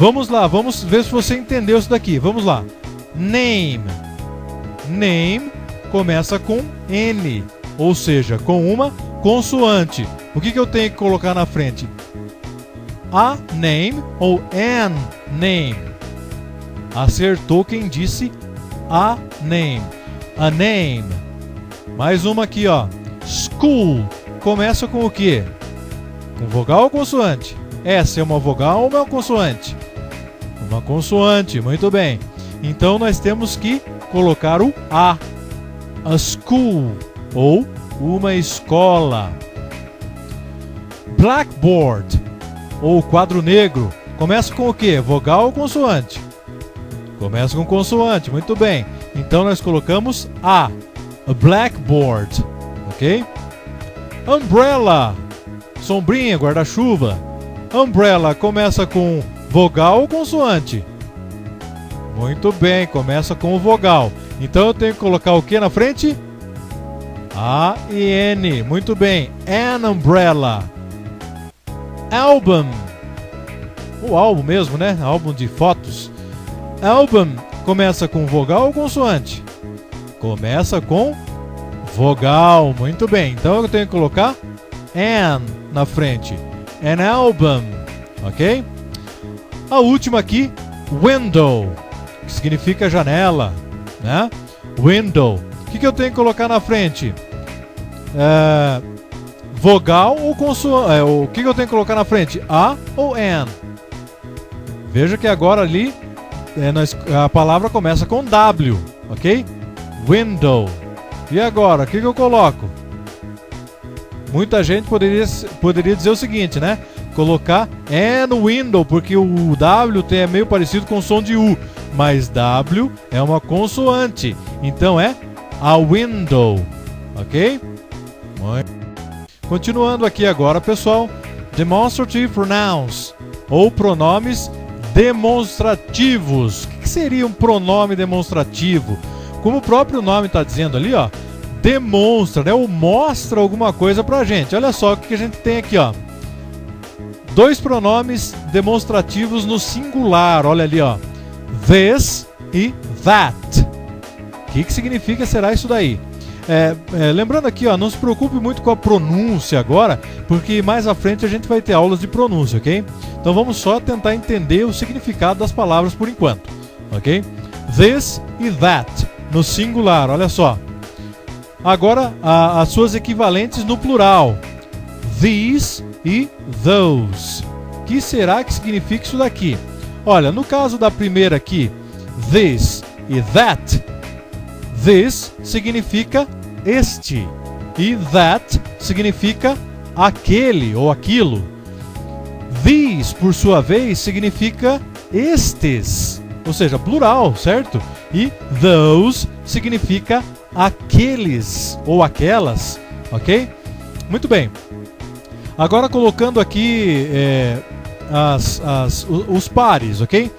Vamos lá, vamos ver se você entendeu isso daqui. Vamos lá. Name. Name começa com N, ou seja, com uma consoante. O que eu tenho que colocar na frente? A name ou an name? Acertou quem disse a name. A name. Mais uma aqui, ó. School começa com o quê? Com vogal ou consoante? Essa é uma vogal ou uma consoante? Uma consoante, muito bem. Então nós temos que colocar o A. A school, ou uma escola. Blackboard, ou quadro negro, começa com o quê? Vogal ou consoante? Começa com consoante, muito bem. Então nós colocamos A blackboard, ok? Umbrella, sombrinha, guarda-chuva. Umbrella começa com vogal ou consoante? Muito bem, começa com vogal. Então eu tenho que colocar o que na frente? A e N. Muito bem. An umbrella. Album. O álbum mesmo, né? Álbum de fotos. Album começa com vogal ou consoante? Começa com vogal. Muito bem. Então eu tenho que colocar an na frente. An album. Ok? A última aqui, window, que significa janela, né? Window. O que eu tenho que colocar na frente? Vogal ou consoante? O que eu tenho que colocar na frente? A ou an? Veja que agora ali a palavra começa com W, ok? Window. E agora, o que eu coloco? Muita gente poderia dizer o seguinte, né? Colocar an window, porque o W é meio parecido com o som de U, mas W é uma consoante, então é a window, ok? Continuando aqui agora, pessoal, demonstrative pronouns, ou pronomes demonstrativos. O que seria um pronome demonstrativo? Como o próprio nome está dizendo ali, ó, demonstra, né, ou mostra alguma coisa pra gente. Olha só o que a gente tem aqui, ó. Dois pronomes demonstrativos no singular, olha ali, ó. This e that. O que significa será isso daí? Lembrando aqui, ó, não se preocupe muito com a pronúncia agora, porque mais à frente a gente vai ter aulas de pronúncia, ok? Então vamos só tentar entender o significado das palavras por enquanto, ok? This e that, no singular, olha só. Agora, as suas equivalentes no plural. These e those. O que será que significa isso daqui? Olha, no caso da primeira aqui, this e that, this significa este e that significa aquele ou aquilo. These, por sua vez, significa estes, ou seja, plural, certo? E those significa aqueles ou aquelas, ok? Muito bem. Agora colocando aqui os pares, ok?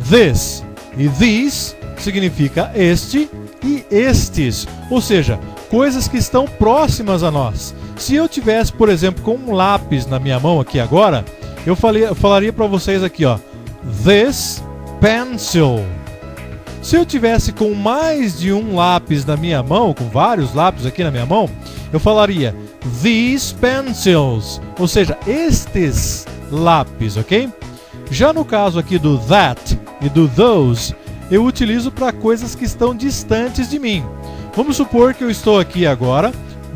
This e these significa este e estes, ou seja, coisas que estão próximas a nós. Se eu tivesse, por exemplo, com um lápis na minha mão aqui agora, eu falaria para vocês aqui, ó, this pencil. Se eu tivesse com mais de um lápis na minha mão, com vários lápis aqui na minha mão, eu falaria these pencils, ou seja, estes lápis, ok? Já no caso aqui do that e do those, eu utilizo para coisas que estão distantes de mim. Vamos supor que eu estou aqui agora,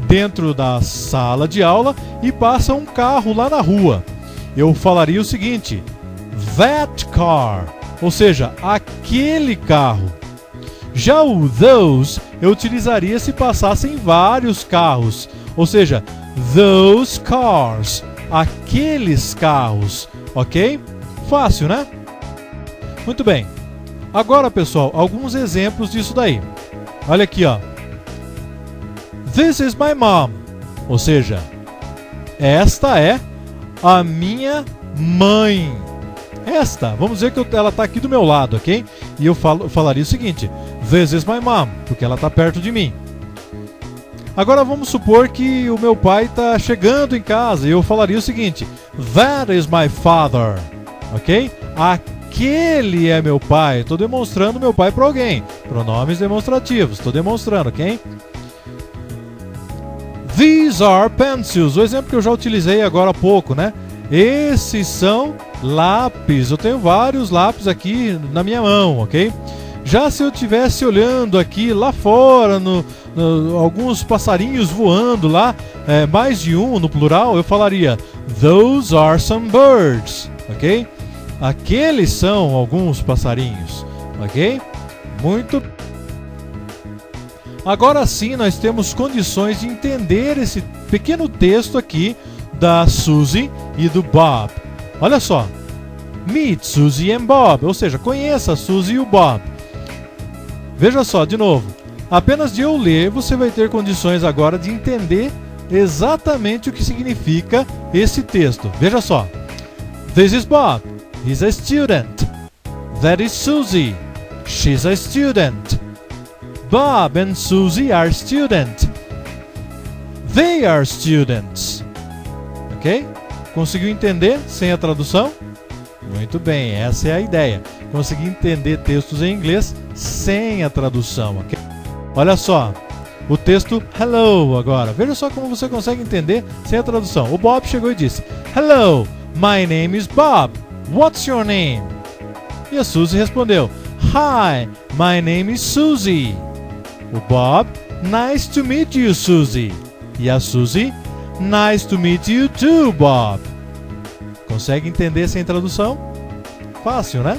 dentro da sala de aula, e passa um carro lá na rua. Eu falaria o seguinte, that car, ou seja, aquele carro. Já o those eu utilizaria se passassem vários carros, ou seja, those cars, aqueles carros, ok? Fácil, né? Muito bem. Agora, pessoal, alguns exemplos disso daí. Olha aqui, ó. This is my mom, ou seja, esta é a minha mãe. Esta, vamos dizer que ela está aqui do meu lado, ok? E eu falaria o seguinte, this is my mom, porque ela está perto de mim. Agora vamos supor que o meu pai está chegando em casa e eu falaria o seguinte, that is my father, ok? aquele é meu pai. Estou demonstrando meu pai para alguém. Pronomes demonstrativos. Estou demonstrando, ok? These are pencils. O exemplo que eu já utilizei agora há pouco, né? Esses são lápis. Eu tenho vários lápis aqui na minha mão, ok? Já se eu estivesse olhando aqui lá fora, alguns passarinhos voando lá, mais de um no plural, eu falaria those are some birds, ok? Aqueles são alguns passarinhos, ok? Muito. Agora sim nós temos condições de entender esse pequeno texto aqui da Suzy e do Bob. Olha só, meet Suzy and Bob, ou seja, conheça a Suzy e o Bob. Veja só, de novo, apenas de eu ler você vai ter condições agora de entender exatamente o que significa esse texto. Veja só, this is Bob, he's a student. That is Suzy, she's a student. Bob and Suzy are students. They are students. Ok? Conseguiu entender sem a tradução? Muito bem, essa é a ideia. Conseguir entender textos em inglês sem a tradução, ok? Olha só, o texto hello agora. Veja só como você consegue entender sem a tradução. O Bob chegou e disse: Hello, my name is Bob. What's your name? E a Suzy respondeu: Hi, my name is Suzy. O Bob: Nice to meet you, Suzy. E a Suzy: Nice to meet you too, Bob. Consegue entender sem tradução? Fácil, né?